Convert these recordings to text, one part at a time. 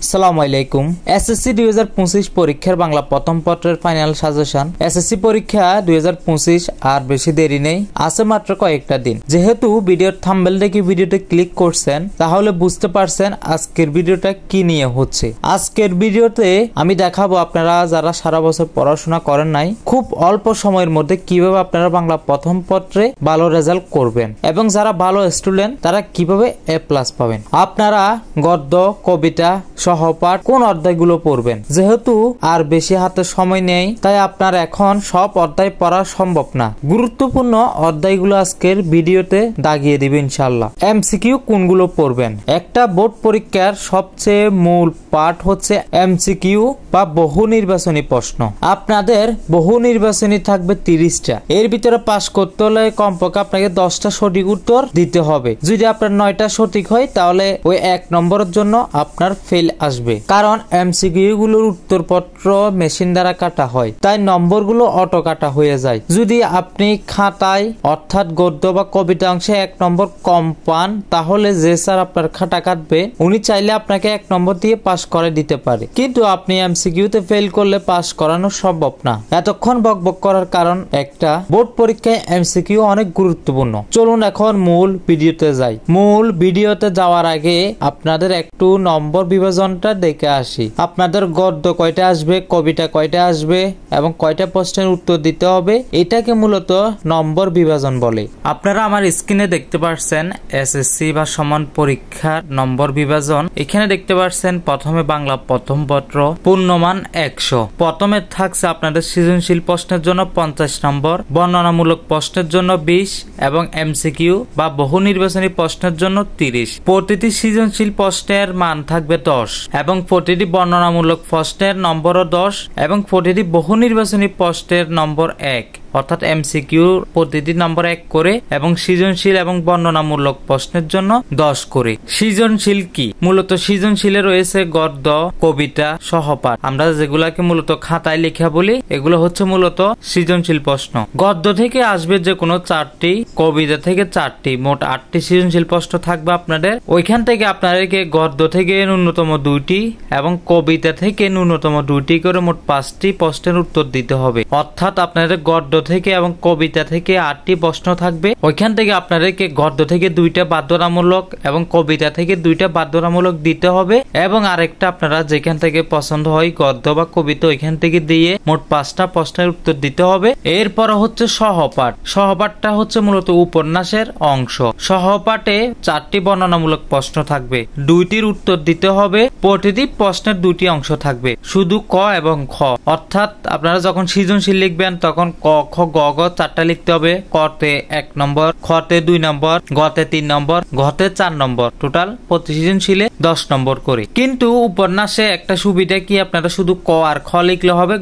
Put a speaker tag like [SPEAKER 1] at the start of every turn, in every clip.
[SPEAKER 1] আসসালামু আলাইকুম। এসএসসি 2025 পরীক্ষার বাংলা প্রথম পত্রের ফাইনাল সাজেশন। এসএসসি পরীক্ষা 2025 আর বেশি দেরি নেই, আছে মাত্র কয়েকটা দিন। যেহেতু ভিডিওর থাম্বনেল দেখে ভিডিওতে ক্লিক করছেন, তাহলে বুঝতে পারছেন আজকের ভিডিওটা কি নিয়ে হচ্ছে। আজকের ভিডিওতে আমি দেখাবো আপনারা যারা সারা বছর পড়াশোনা করেন নাই, খুব অল্প সময়ের মধ্যে কিভাবে আপনারা বাংলা প্রথম পত্রে ভালো রেজাল্ট করবেন এবং যারা ভালো স্টুডেন্ট তারা কিভাবে A+ পাবেন। আপনারা গদ্য, কবিতা, সহপাঠ কোন অধ্যায়গুলো পড়বেন। যেহেতু আর বেশি হাতে সময় নেই, তাই আপনার এখন সব অধ্যায় পড়া সম্ভব না। গুরুত্বপূর্ণ অধ্যায়গুলো আজকের ভিডিওতে দাগিয়ে দিবে ইনশাআল্লাহ। এমসিকিউ কোনগুলো পড়বেন। একটা বোর্ড পরীক্ষার সবচেয়ে মূল পার্ট হচ্ছে এমসিকিউ বা বহু নির্বাচনী প্রশ্ন। আপনাদের বহু নির্বাচনী থাকবে 30টা। এর ভিতরে পাস করতে হলে কমপক্ষে আপনাকে 10টা সঠিক উত্তর দিতে হবে। যদি আপনার 9টা সঠিক হয়, তাহলে ওই 1 নম্বরের জন্য আপনার ফেল আসবে। কারণ এমসিকিউ গুলোর উত্তরপত্র মেশিন দ্বারা কাটা হয়, তাই নম্বরগুলো অটো কাটা হয়ে যায়। যদি আপনি খাতায় অর্থাৎ গদ্য বা কবিতা অংশে 1 নম্বর কম পান, তাহলে যে স্যার আপনার খাতা কাটবে উনি চাইলে আপনাকে 1 নম্বর দিয়ে পাস করে দিতে পারে। কিন্তু আপনি এমসিকিউতে ফেল করলে পাস করানো সম্ভব না। এতক্ষণ বকবক করার কারণ একটা, বোর্ড পরীক্ষায় এমসিকিউ অনেক গুরুত্বপূর্ণ। চলুন এখন মূল ভিডিওতে যাই। মূল ভিডিওতে যাওয়ার আগে আপনাদের একটু নম্বর বিভাজনটা দেখে আসি। আপনাদের গদ্য কয়টা আসবে, কবিতা কয়টা আসবে এবং কয়টা প্রশ্নের উত্তর দিতে হবে, এটাকে মূলত নম্বর বিভাজন বলে। আপনারা আমার স্ক্রিনে দেখতে পাচ্ছেন এসএসসি বা সমান পরীক্ষার নম্বর বিভাজন। এখানে দেখতে পাচ্ছেন প্রথমে বাংলা প্রথম পত্র, পূর্ণমান 100। প্রথমে থাকছে আপনাদের সৃজনশীল প্রশ্নের জন্য 50 নম্বর, বর্ণনামূলক প্রশ্নের জন্য 20 এবং এমসিকিউ বা বহু নির্বাচনী প্রশ্নের জন্য 30। প্রতিটি সৃজনশীল প্রশ্নের মান থাকবে 10 এবং প্রতিটি বর্ণনামূলক প্রশ্নের নম্বরও 10 এবং প্রতিটি বহু নির্বাচনী প্রশ্নের নম্বর 1, অর্থাৎ এমসিকিউ প্রতিটি নম্বর 1 করে এবং সৃজনশীল এবং বর্ণনামূলক প্রশ্নের জন্য 10 করে। সৃজনশীল কি? মূলত সৃজনশীলে রয়েছে গদ্য, কবিতা, সহপাঠ। আমরা যেগুলাকে মূলত খাতায় লেখা বলি, এগুলো হচ্ছে মূলত সৃজনশীল প্রশ্ন। গদ্য থেকে আসবে যে কোনো 4টি, কবিতা থেকে 4টি, মোট 8টি সৃজনশীল প্রশ্ন থাকবে আপনাদের। ওইখান থেকে আপনাদেরকে গদ্য থেকে ন্যূনতম 2টি এবং কবিতা থেকে ন্যূনতম 2টি করে মোট 5টি প্রশ্নের উত্তর দিতে হবে। অর্থাৎ আপনাদের গদ্য থেকে এবং কবিতা থেকে 8টি প্রশ্ন থাকবে। ওইখান থেকে আপনাদেরকে গদ্য থেকে 2টা বাধ্যতামূলক এবং কবিতা থেকে 2টা বাধ্যতামূলক দিতে হবে এবং আরেকটা আপনারা যেখান থেকে পছন্দ হয় গদ্য বা কবিতা ওইখান থেকে দিয়ে মোট 5টা প্রশ্নের উত্তর দিতে হবে। এরপর হচ্ছে সহপাঠ। সহপাঠটা হচ্ছে মূলত উপন্যাসের অংশ। সহপাঠে 4টি বর্ণনামূলক প্রশ্ন থাকবে, 2টির উত্তর দিতে হবে। প্রতিটি প্রশ্নের 2টি অংশ থাকবে, শুধু ক এবং খ। অর্থাৎ আপনারা যখন সৃজনশীল লিখবেন তখন ক, খ, গ, গ 4টা লিখতে হবে। কতে 1 নম্বর, খতে 2 নম্বর, গতে 3 নম্বর, ঘতে 4 নম্বর। টোটাল প্রতি সৃজনশীলে 10 নম্বর করে। কিন্তু উপন্যাসে একটা সুবিধা কি, আপনারা শুধু ক আর খ লিখলে হবে,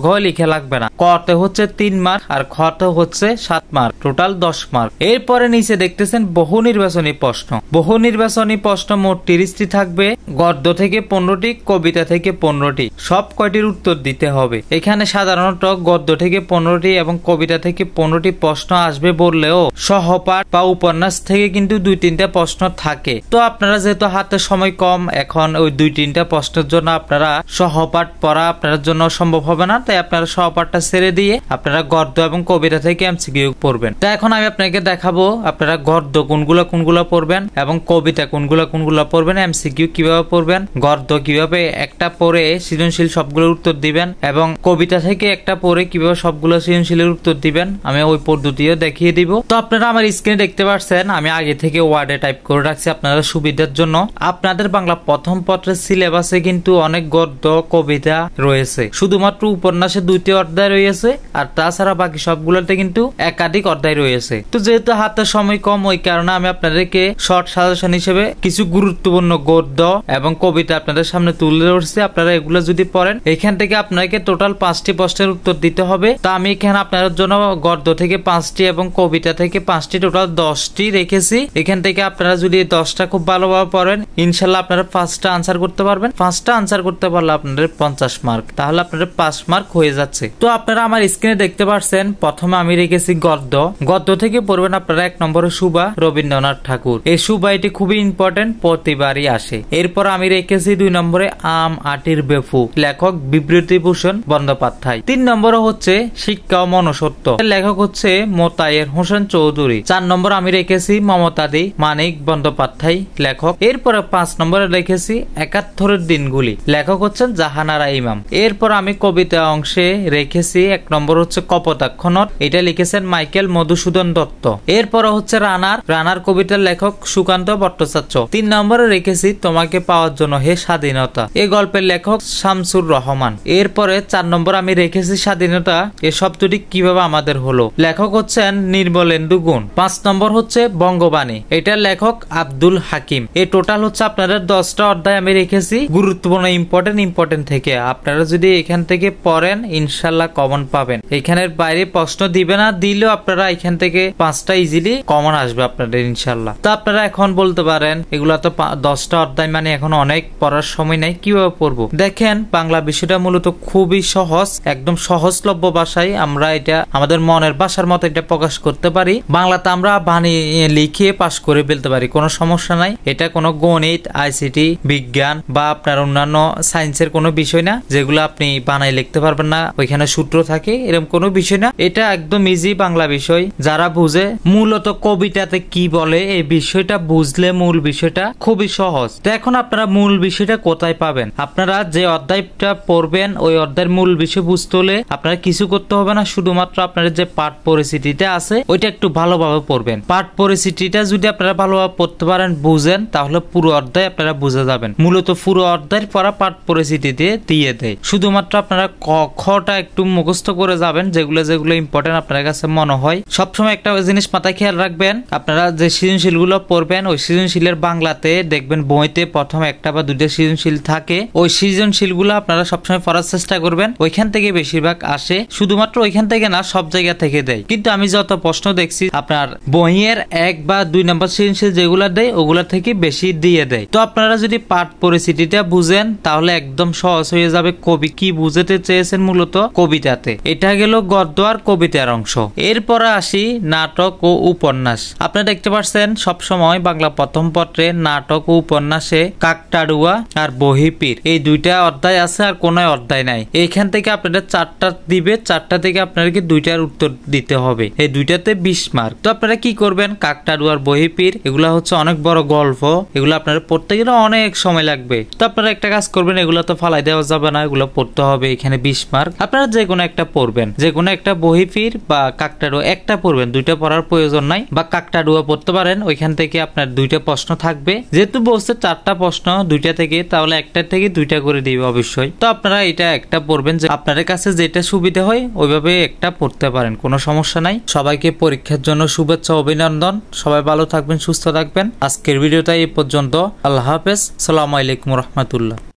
[SPEAKER 1] ঘ লিখে লাগবে না। কতে হচ্ছে 3 মার্ক আর খতে হচ্ছে 7 মার্ক, টোটাল 10 মার্ক। এরপরে নিচে দেখতেছেন বহু নির্বাচনী প্রশ্ন। বহু নির্বাচনী প্রশ্ন মোট 30টি থাকবে, গদ্য থেকে 15টি, কবিতা থেকে 15টি। সব কয়টির উত্তর দিতে হবে। এখানে সাধারণত গদ্য থেকে 15টি এবং কবিতা থেকে 15টি প্রশ্ন আসবে বললেও সহপাঠ বা উপন্যাস থেকে কিন্তু 2-3টা প্রশ্ন থাকে। তো আপনারা যেহেতু হাতে সময় কম, এখন ওই 2-3টা প্রশ্নের জন্য আপনারা সহপাঠ পড়া আপনার জন্য সম্ভব হবে না, তাই আপনারা সহপাঠটা ছেড়ে দিয়ে আপনারা গদ্য এবং কবিতা থেকে এমসিকিউ পড়বেন। তো এখন আমি আপনাকে দেখাবো আপনারা গদ্য কোনগুলো পড়বেন এবং কবিতা কোনগুলো পড়বেন, এমসিকিউ কিভাবে পড়বেন, গদ্য কিভাবে একটা পড়ে সৃজনশীল সবগুলোর উত্তর দিবেন এবং কবিতা থেকে একটা পড়ে কিভাবে সবগুলো সৃজনশীলের উত্তর দিবেন, আমি ওই পদ্ধতিও দেখিয়ে দিব। তো আপনারা আমার স্ক্রিনে দেখতে পাচ্ছেন আমি আগে থেকে ওয়ার্ডে টাইপ করে রাখছি আপনাদের সুবিধার জন্য। আপনাদের বাংলা প্রথম পত্রের সিলেবাসে কিন্তু অনেক গদ্য, কবিতা রয়েছে, শুধুমাত্র উপন্যাসে 2টি অধ্যায় রয়েছে আর তাছাড়া বাকি সবগুলোতে কিন্তু একাধিক অধ্যায় রয়েছে। তো যেহেতু হাতে সময় কম, ওই কারণে আমি আপনাদেরকে শর্ট সাজেশন হিসেবে কিছু গুরুত্বপূর্ণ গদ্য এবং কবিতা আপনাদের সামনে তুলে ধরছি। আপনারা এগুলো যদি পড়েন, এখান থেকে আপনাকে টোটাল 5টি প্রশ্নের উত্তর দিতে হবে। তা আমি এখানে আপনার জন্য গদ্য থেকে 5টি এবং কবিতা থেকে 5টি, টোটাল 10টি রেখেছি। এখান থেকে আপনারা যদি 10টা খুব ভালোভাবে পড়েন, ইনশাল্লাহ আপনারা 5টা আনসার করতে পারবেন। 5টা আনসার করতে পারলে আপনাদের 50 মার্ক, তাহলে আপনাদের 5 মার্ক হয়ে যাচ্ছে। তো আপনারা আমার স্ক্রিনে দেখতে পাচ্ছেন, প্রথমে আমি রেখেছি গদ্য। গদ্য থেকে পড়বেন আপনারা 1 নম্বরে সুবা, রবীন্দ্রনাথ ঠাকুর। এই সুবা এটি খুবই ইম্পর্টেন্ট, প্রতিবারই আসে। এরপর আমি রেখেছি 2 নম্বরে আম আটির বেফু, লেখক বিভূতিভূষণ বন্দ্যোপাধ্যায়। 3 নম্বরে হচ্ছে শিক্ষা ও মনুষ্যত্ব, লেখক হচ্ছে মোতায়ের হোসেন চৌধুরী। 4 নম্বর আমি রেখেছি মমতাদি মানিক বন্দ্যোপাধ্যায়, লেখক। এরপরে 5 নম্বরে রেখেছি 71 দিনগুলি, লেখক হচ্ছেন জাহানারা ইমাম। এরপর আমি কবিতা অংশে রেখেছি 1 নম্বর হচ্ছে কপোতাক্ষ নদ, এটা লিখেছেন মাইকেল মধুসূদন দত্ত। এরপর হচ্ছে রানার কবিতার লেখক সুকান্ত ভট্টাচার্য। 3 নম্বরে রেখেছি তোমাকে পাওয়ার জন্য হে স্বাধীনতা, এই গল্পের লেখক শামসুর রহমান। এরপরে 4 নম্বর আমি রেখেছি স্বাধীনতা এ শব্দটি কিভাবে আমাদের হলো, লেখক হচ্ছেন নির্মলেন্দু গুণ। 5 নম্বর হচ্ছে বঙ্গবাণী, এটার লেখক আব্দুল হাকিম। এই টোটাল হচ্ছে আপনাদের 10টা অধ্যায় আমি রেখেছি, গুরুত্বপূর্ণ ইম্পর্টেন্ট থেকে। আপনারা যদি এখান থেকে পড়েন ইনশাল্লাহ কমন পাবেন। এখানের বাইরে প্রশ্ন দিবে না, দিলেও আপনারা এখান থেকে 5টা ইজিলি কমন আসবে আপনাদের ইনশাল্লাহ। তো আপনারা এখন বলতে পারেন এগুলা তো 10টা অধ্যায়, মানে এখন অনেক পড়ার সময় নাই, কিভাবে পড়বো? দেখেন, বাংলা বিষয়টা মূলত খুবই সহজ, একদম সহজলভ্য ভাষায় আমরা এটা আমাদের মনের ভাষার মতো এটা প্রকাশ করতে পারি। বাংলাতে আমরা বানিয়ে লিখে পাশ করে ফেলতে পারি, কোনো সমস্যা নাই। এটা কোনো গণিত, আইসিটি, বিজ্ঞান বা আপনার অন্যান্য সায়েন্সের কোনো বিষয় না যেগুলো আপনি বানাই লিখতে পারবেন না, ওইখানে সূত্র থাকে, এরকম কোনো বিষয় না। এটা একদম ইজি বাংলা বিষয়, যারা বুঝে। মূলত কবিতাতে কি বলে এই বিষয়টা বুঝলে মূল বিষয়টা খুবই সহজ। তো এখন আপনারা মূল বিষয়টা কোথায় পাবেন? আপনারা যে অধ্যায়টা পড়বেন ওই অধ্যায়ের মূল বিষয় বুঝতে হলে আপনারা কিছু করতে হবে না, শুধুমাত্র আপনার যে পাঠ পরিস্থিতিটা আছে ওইটা একটু ভালোভাবে পড়বেন। পাঠ পরিস্থিতিটা যদি আপনারা ভালোভাবে পড়তে পারেন, বুঝেন, তাহলে পুরো অধ্যায় আপনারা বুঝে যাবেন। মূলত পুরো অধ্যায়ের পড়া পাঠ পরিস্থিতিতে দিয়ে দেয়। শুধুমাত্র আপনারা কটা একটু মুখস্থ করে যাবেন, যেগুলো ইম্পর্টেন্ট আপনার কাছে মনে হয়। সবসময় একটা জিনিস মাথায় খেয়াল রাখবেন, আপনারা যে সৃজনশীল গুলো পড়বেন ওই সৃজনশীলের বাংলাতে দেখবেন বইতে প্রথম 1টা বা 2টা সৃজনশীল থাকে। ওই সৃজনশীল গুলো আপনারা সবসময় পড়ার চেষ্টা করবেন, ওইখান থেকে বেশিরভাগ আসে। শুধুমাত্র ওইখান থেকে না, সব জায়গা থেকে দেয়। কিন্তু আমি যত প্রশ্ন দেখছি আপনার বইয়ের 1 বা 2 নম্বর সৃজনশীল যেগুলা দেয় ওগুলা থেকে বেশি দিয়ে দেয়। তো আপনারা যদি পাঠ পরিস্থিতিটা বুঝেন তাহলে একদম সহজ হয়ে যাবে কবি কি বুঝাতে চেয়েছেন মূলত কবিতাতে। এটা গেল গদ্য আর কবিতার অংশ। এরপরে আসি নাটক ও উপন্যাস। আপনারা দেখতে পাচ্ছেন সবসময় বাংলা প্রথম পত্রে নাটক ও উপন্যাসে কাকতাড়ুয়া আর বহিপীর এই 2টা অধ্যায় আছে, আর কোনো অধ্যায় নাই। এইখান থেকে আপনাদের 4টা দিবে, 4টা থেকে আপনাদেরকে 2টার উত্তর দিতে হবে। এই 2টাতে 20 মার্ক। তো আপনারা কি করবেন, কাকতাড়ুয়া আর বহিপীর এগুলা হচ্ছে অনেক বড় গল্প, এগুলো আপনারা পড়তে গেলে অনেক সময় লাগবে। তো আপনারা একটা কাজ করবেন, এগুলো তো ফালাই দেওয়া যাবে না, এগুলো পড়তে হবে। এখানে 20 মার্ক। আপনারা যে কোনো একটা পড়বেন, যে কোনো একটা বহিপীর বা কাকতাড়ুয়া একটা পড়বেন, 2টা পড়ার প্রয়োজন নাই। বা কাকতাড়ুয়া পড়তে পারেন, ওইখান থেকে আপনার 2টা প্রশ্ন থাকবে। যেহেতু বলছে 4টা প্রশ্ন 2টা থেকে, তাহলে 1টা থেকে 2টা করে দিবে অবশ্যই। তো আপনারা এটা একটা পড়বেন, যে আপনাদের কাছে যেটা সুবিধা হয় ওইভাবে একটা পড়তে পারেন, কোনো সমস্যা নাই। সবাইকে পরীক্ষার জন্য শুভেচ্ছা, অভিনন্দন। সবাই ভালো থাকবেন, সুস্থ থাকবেন। আজকের ভিডিওটা এই পর্যন্ত। আল্লাহ হাফেজ। আসসালামু আলাইকুম রহমতুল্লাহ।